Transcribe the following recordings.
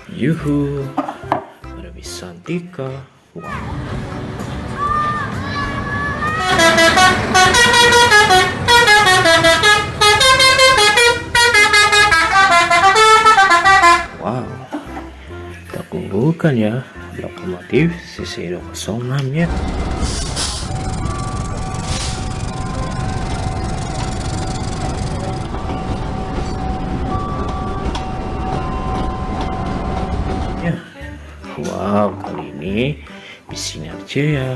Yuhu, ada Bisantika. Wow. Wow, tak kumpulkan ya lokomotif CC206 nya. Wow, kali ini Bisinar Jaya.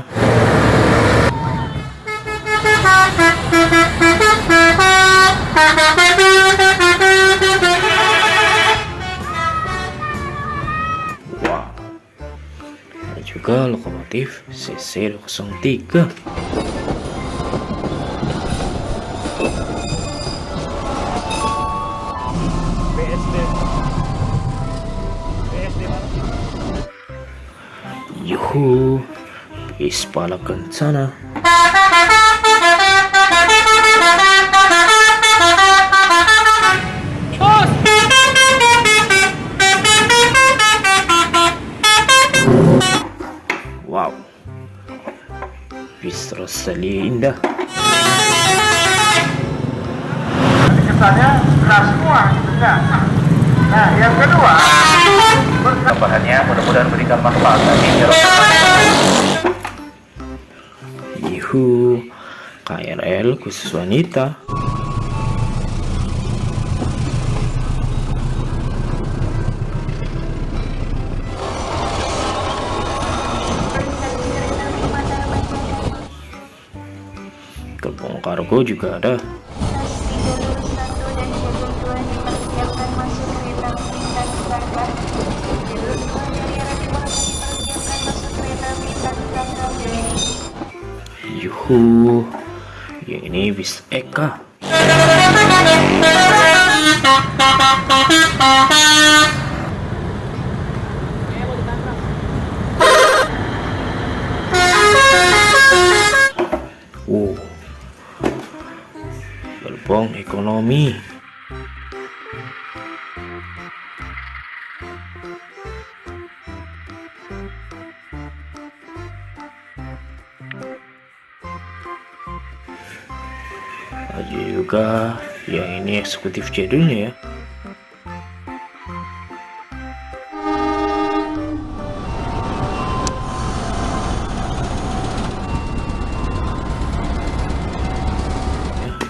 Wow, ada juga lokomotif CC203. Yuhu, bis pala kencana. Wow, bis Rosali indah. Kesannya keras semua gitu kan. Nah, yang kedua, bahannya mudah-mudahan berikan manfaat bagi Yuhu, KRL khusus wanita. Gerbong kargo juga ada. Yuhu, yang ini bis Eka. Gerbong ekonomi. Ada juga yang ini eksekutif jadulnya ya.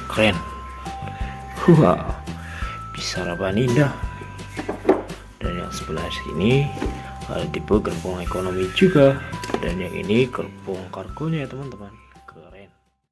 Keren. Wow, bisa harapan indah. Dan yang sebelah sini ada tipe gerbong ekonomi juga. Dan yang ini gerbong kargonya ya teman-teman.